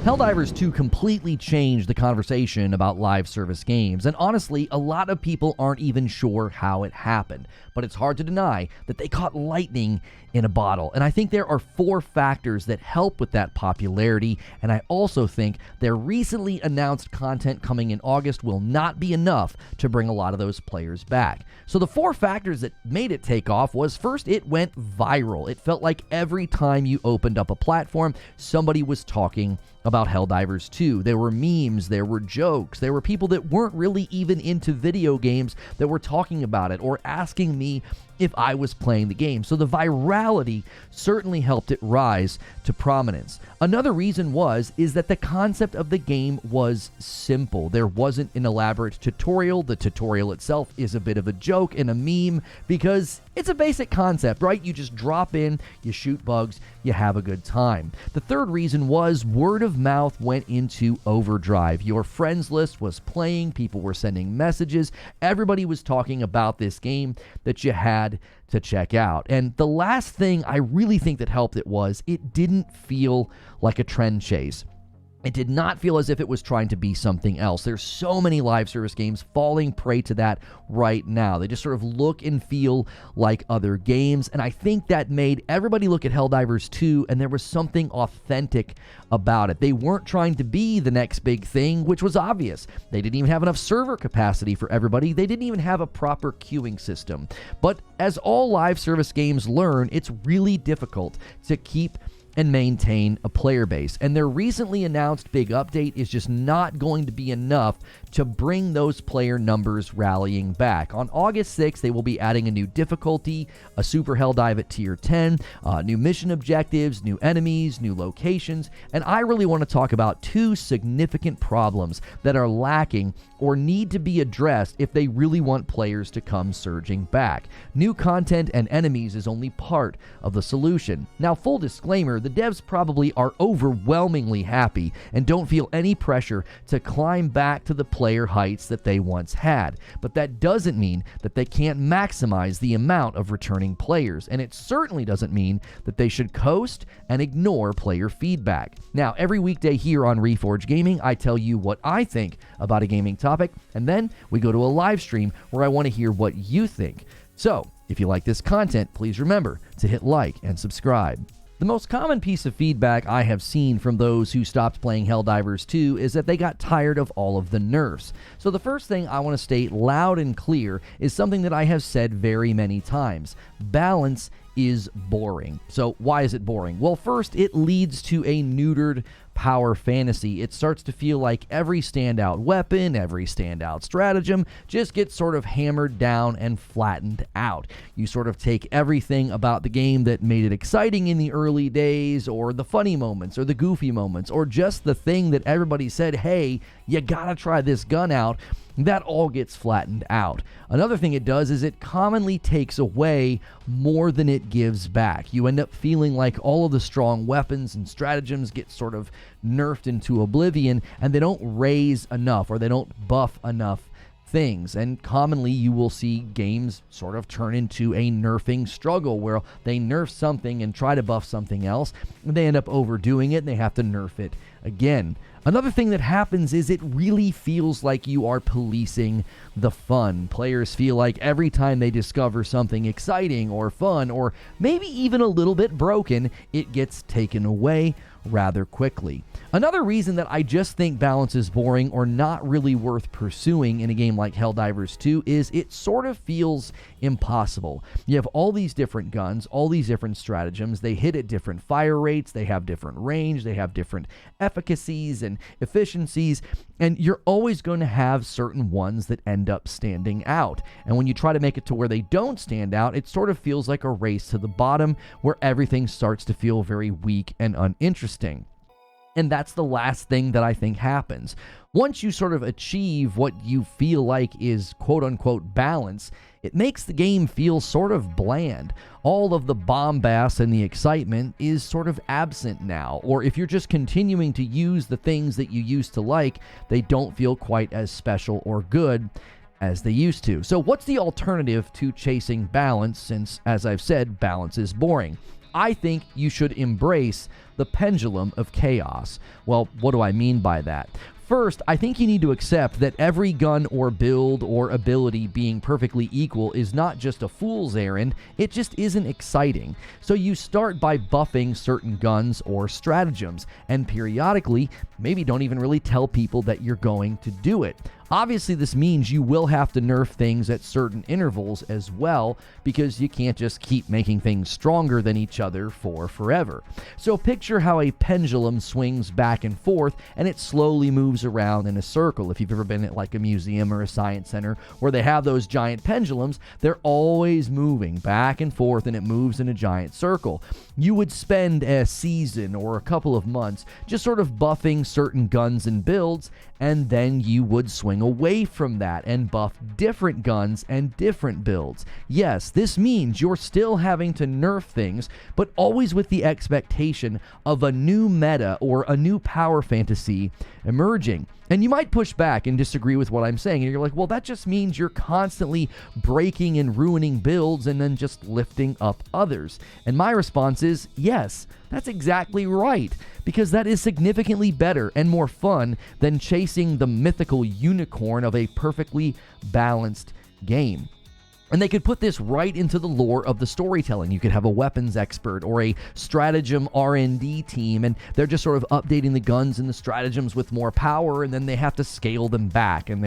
Helldivers 2 completely changed the conversation about live service games, and honestly, a lot of people aren't even sure how it happened. But it's hard to deny that they caught lightning in a bottle, and I think there are 4 factors that help with that popularity, and I also think their recently announced content coming in August will not be enough to bring a lot of those players back. So the 4 factors that made it take off was, first, it went viral. It felt like every time you opened up a platform, somebody was talking about Helldivers 2. There were memes, there were jokes, there were people that weren't really even into video games that were talking about it or asking me if I was playing the game. So the virality certainly helped it rise to prominence. Another reason is that the concept of the game was simple. There wasn't an elaborate tutorial. The tutorial itself is a bit of a joke and a meme because it's a basic concept, right? You just drop in, you shoot bugs, you have a good time. The third reason was word of mouth went into overdrive. Your friends list was playing, people were sending messages, everybody was talking about this game that you had to check out. And the last thing I really think that helped it didn't feel like a trend chase. It did not feel as if it was trying to be something else. There's so many live service games falling prey to that right now. They just sort of look and feel like other games, and I think that made everybody look at Helldivers 2, and there was something authentic about it. They weren't trying to be the next big thing, which was obvious. They didn't even have enough server capacity for everybody. They didn't even have a proper queuing system. But as all live service games learn, it's really difficult to keep and maintain a player base. And their recently announced big update is just not going to be enough to bring those player numbers rallying back. On August 6th, they will be adding a new difficulty, a super hell dive at tier 10, new mission objectives, new enemies, new locations, and I really want to talk about 2 significant problems that are lacking or need to be addressed if they really want players to come surging back. New content and enemies is only part of the solution. Now, full disclaimer, the devs probably are overwhelmingly happy and don't feel any pressure to climb back to the player heights that they once had. But that doesn't mean that they can't maximize the amount of returning players, and it certainly doesn't mean that they should coast and ignore player feedback. Now, every weekday here on Reforge Gaming, I tell you what I think about a gaming topic, and then we go to a live stream where I want to hear what you think. So, if you like this content, please remember to hit like and subscribe. The most common piece of feedback I have seen from those who stopped playing Helldivers 2 is that they got tired of all of the nerfs. So the first thing I want to state loud and clear is something that I have said very many times. Balance is boring. So why is it boring? Well, first, it leads to a neutered power fantasy. It starts to feel like every standout weapon, every standout stratagem just gets sort of hammered down and flattened out. You sort of take everything about the game that made it exciting in the early days, or the funny moments, or the goofy moments, or just the thing that everybody said, hey, you gotta try this gun out. That all gets flattened out. Another thing it does is it commonly takes away more than it gives back. You end up feeling like all of the strong weapons and stratagems get sort of nerfed into oblivion, and they don't raise enough, or they don't buff enough things. And commonly you will see games sort of turn into a nerfing struggle where they nerf something and try to buff something else, and they end up overdoing it and they have to nerf it again. Another thing that happens is it really feels like you are policing the fun. Players feel like every time they discover something exciting or fun or maybe even a little bit broken, it gets taken away rather quickly. Another reason that I just think balance is boring or not really worth pursuing in a game like Helldivers 2 is it sort of feels impossible. You have all these different guns, all these different stratagems, they hit at different fire rates, they have different range, they have different efficacies and efficiencies, and you're always going to have certain ones that end up standing out. And when you try to make it to where they don't stand out, it sort of feels like a race to the bottom where everything starts to feel very weak and uninteresting. And that's the last thing that I think happens. Once you sort of achieve what you feel like is quote-unquote balance, it makes the game feel sort of bland. All of the bombast and the excitement is sort of absent now. Or if you're just continuing to use the things that you used to like, they don't feel quite as special or good as they used to. So what's the alternative to chasing balance, since, as I've said, balance is boring? I think you should embrace the pendulum of chaos. Well, what do I mean by that? First, I think you need to accept that every gun or build or ability being perfectly equal is not just a fool's errand, it just isn't exciting. So you start by buffing certain guns or stratagems, and periodically, maybe don't even really tell people that you're going to do it. Obviously, this means you will have to nerf things at certain intervals as well, because you can't just keep making things stronger than each other for forever. So picture how a pendulum swings back and forth, and it slowly moves around in a circle. If you've ever been at like a museum or a science center where they have those giant pendulums, they're always moving back and forth, and it moves in a giant circle. You would spend a season or a couple of months just sort of buffing certain guns and builds, and then you would swing away from that and buff different guns and different builds. Yes, this means you're still having to nerf things, but always with the expectation of a new meta or a new power fantasy emerging. And you might push back and disagree with what I'm saying, and you're like, well, that just means you're constantly breaking and ruining builds and then just lifting up others. And my response is, yes, that's exactly right, because that is significantly better and more fun than chasing the mythical unicorn of a perfectly balanced game. And they could put this right into the lore of the storytelling. You could have a weapons expert or a stratagem R&D team, and they're just sort of updating the guns and the stratagems with more power, and then they have to scale them back. And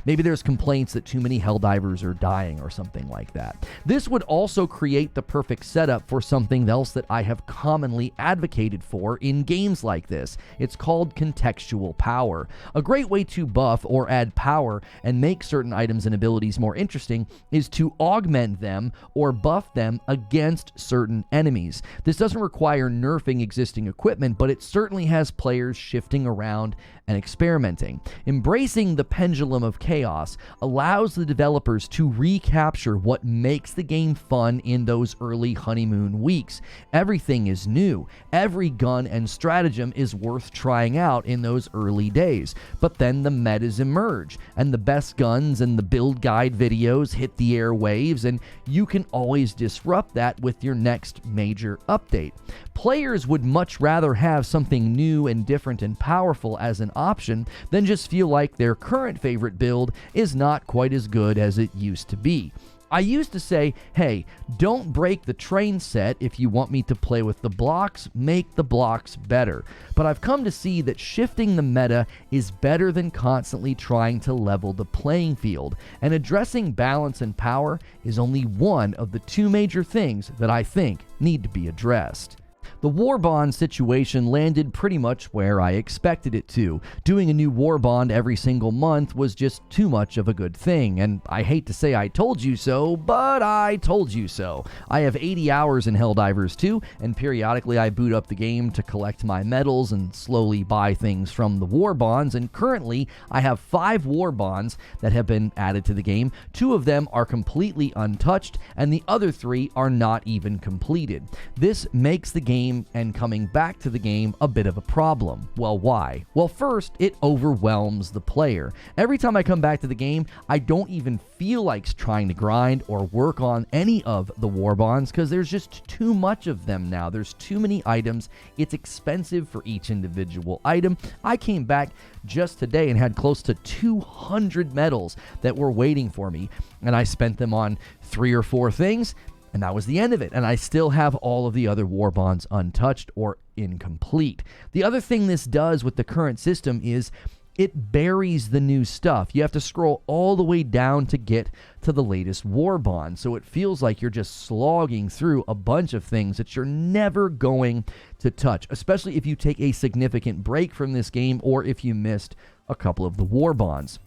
maybe there's complaints that too many Helldivers are dying or something like that. This would also create the perfect setup for something else that I have commonly advocated for in games like this. It's called contextual power. A great way to buff or add power and make certain items and abilities more interesting is to augment them or buff them against certain enemies. This doesn't require nerfing existing equipment, but it certainly has players shifting around and experimenting. Embracing the pendulum of chaos allows the developers to recapture what makes the game fun in those early honeymoon weeks. Everything is new. Every gun and stratagem is worth trying out in those early days. But then the metas emerge, and the best guns and the build guide videos hit the airwaves, and you can always disrupt that with your next major update. Players would much rather have something new and different and powerful as an option than just feel like their current favorite build is not quite as good as it used to be. I used to say, hey, don't break the train set. If you want me to play with the blocks, make the blocks better. But I've come to see that shifting the meta is better than constantly trying to level the playing field. And addressing balance and power is only one of the two major things that I think need to be addressed. The war bond situation landed pretty much where I expected it to. Doing a new war bond every single month was just too much of a good thing, and I hate to say I told you so, but I told you so. I have 80 hours in Helldivers 2, and periodically I boot up the game to collect my medals and slowly buy things from the war bonds, and currently I have 5 war bonds that have been added to the game. 2 of them are completely untouched, and the other 3 are not even completed. This makes the game and coming back to the game a bit of a problem. Well, why? Well, first, it overwhelms the player. Every time I come back to the game, I don't even feel like trying to grind or work on any of the war bonds because there's just too much of them now. There's too many items. It's expensive for each individual item. I came back just today and had close to 200 medals that were waiting for me, and I spent them on 3 or 4 things. And that was the end of it. And I still have all of the other war bonds untouched or incomplete. The other thing this does with the current system is it buries the new stuff. You have to scroll all the way down to get to the latest war bond. So it feels like you're just slogging through a bunch of things that you're never going to touch, especially if you take a significant break from this game or if you missed a couple of the war bonds.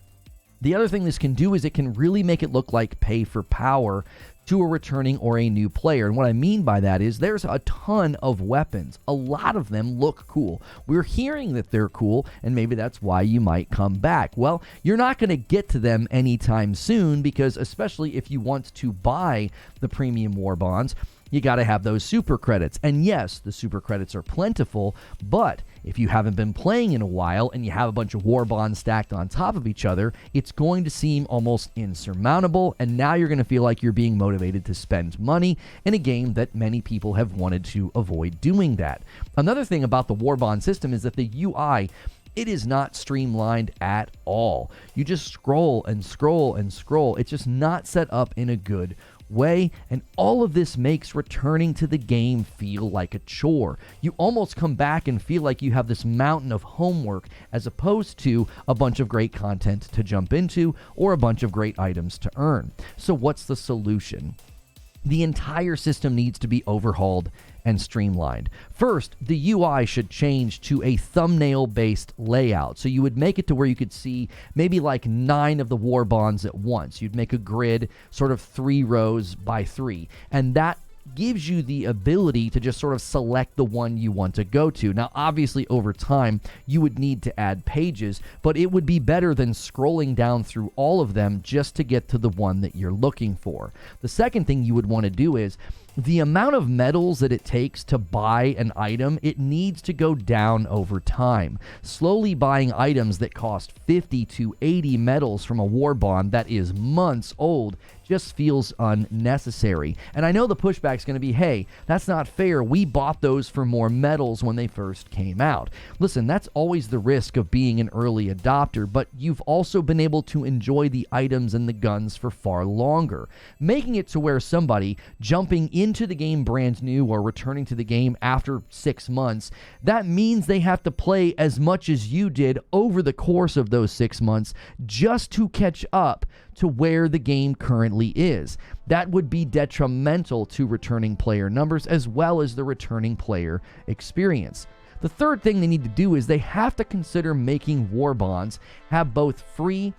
The other thing this can do is it can really make it look like pay for power to a returning or a new player. And what I mean by that is there's a ton of weapons. A lot of them look cool. We're hearing that they're cool, and maybe that's why you might come back. Well, you're not going to get to them anytime soon because especially if you want to buy the premium war bonds, you got to have those super credits. And yes, the super credits are plentiful, but If you haven't been playing in a while and you have a bunch of war bonds stacked on top of each other, it's going to seem almost insurmountable, and now you're going to feel like you're being motivated to spend money in a game that many people have wanted to avoid doing that. Another thing about the war bond system is that the UI, it is not streamlined at all. You just scroll and scroll and scroll. It's just not set up in a good way, and all of this makes returning to the game feel like a chore. You almost come back and feel like you have this mountain of homework as opposed to a bunch of great content to jump into or a bunch of great items to earn. So what's the solution? The entire system needs to be overhauled and streamlined. First, the UI should change to a thumbnail-based layout. So you would make it to where you could see maybe like 9 of the war bonds at once. You'd make a grid, sort of 3 rows by 3, and that gives you the ability to just sort of select the one you want to go to. Now, obviously, over time, you would need to add pages, but it would be better than scrolling down through all of them just to get to the one that you're looking for. The second thing you would want to do is the amount of medals that it takes to buy an item, it needs to go down over time. Slowly buying items that cost 50 to 80 medals from a war bond that is months old just feels unnecessary. And I know the pushback's going to be, hey, that's not fair. We bought those for more medals when they first came out. Listen, that's always the risk of being an early adopter, but you've also been able to enjoy the items and the guns for far longer. Making it to where somebody jumping into the game brand new or returning to the game after 6 months, that means they have to play as much as you did over the course of those 6 months just to catch up to where the game currently is. That would be detrimental to returning player numbers as well as the returning player experience. The third thing they need to do is they have to consider making war bonds have both free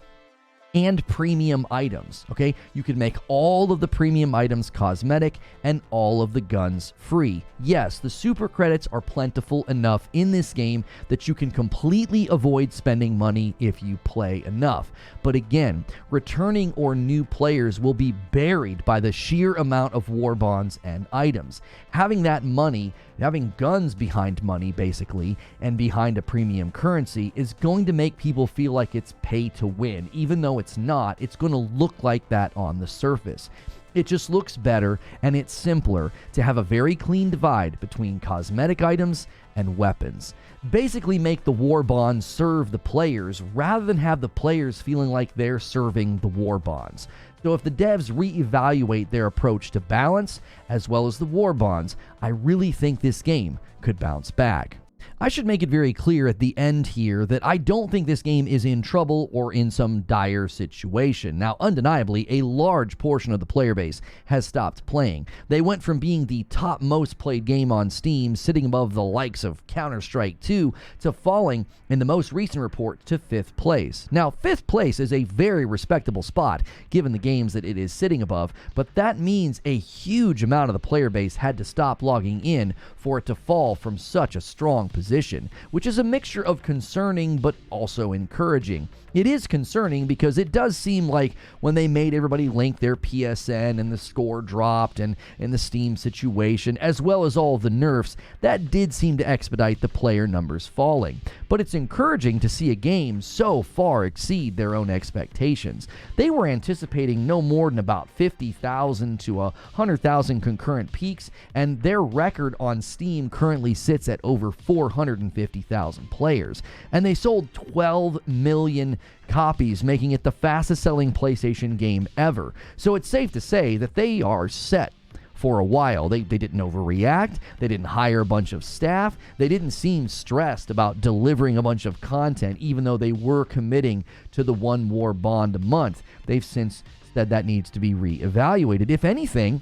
and premium items, okay? You could make all of the premium items cosmetic and all of the guns free. Yes, the super credits are plentiful enough in this game that you can completely avoid spending money if you play enough. But again, returning or new players will be buried by the sheer amount of war bonds and items. Having that money, having guns behind money basically, and behind a premium currency is going to make people feel like it's pay to win. Even though it's not, it's going to look like that on the surface. It just looks better and it's simpler to have a very clean divide between cosmetic items and weapons. Basically make the war bonds serve the players rather than have the players feeling like they're serving the war bonds. So if the devs reevaluate their approach to balance as well as the war bonds, I really think this game could bounce back. I should make it very clear at the end here that I don't think this game is in trouble or in some dire situation. Now, undeniably, a large portion of the player base has stopped playing. They went from being the top most played game on Steam, sitting above the likes of Counter-Strike 2, to falling in the most recent report to 5th place. Now, 5th place is a very respectable spot, given the games that it is sitting above, but that means a huge amount of the player base had to stop logging in for it to fall from such a strong position, which is a mixture of concerning but also encouraging. It is concerning because it does seem like when they made everybody link their PSN and the score dropped and in the Steam situation, as well as all of the nerfs, that did seem to expedite the player numbers falling. But it's encouraging to see a game so far exceed their own expectations. They were anticipating no more than about 50,000 to 100,000 concurrent peaks, and their record on Steam currently sits at over 450,000 players. And they sold 12 million copies, making it the fastest selling PlayStation game ever. So it's safe to say that they are set for a while. They didn't overreact. They didn't hire a bunch of staff. They didn't seem stressed about delivering a bunch of content, even though they were committing to the one war bond a month. They've since said that needs to be reevaluated. If anything,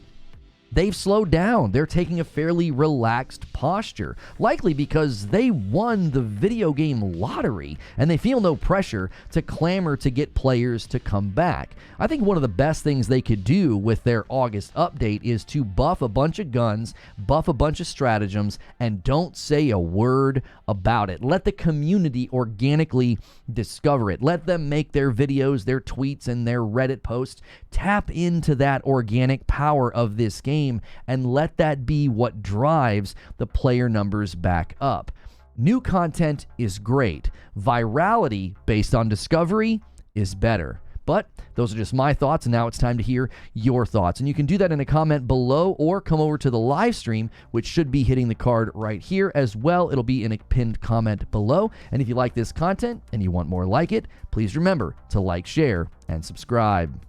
they've slowed down. They're taking a fairly relaxed posture, likely because they won the video game lottery and they feel no pressure to clamor to get players to come back. I think one of the best things they could do with their August update is to buff a bunch of guns, buff a bunch of stratagems, and don't say a word about it. Let the community organically discover it. Let them make their videos, their tweets, and their Reddit posts tap into that organic power of this game and let that be what drives the player numbers back up. New content is great. Virality based on discovery is better. But those are just my thoughts, and now it's time to hear your thoughts. And you can do that in a comment below or come over to the live stream, which should be hitting the card right here as well. It'll be in a pinned comment below. And if you like this content and you want more like it, please remember to like, share, and subscribe.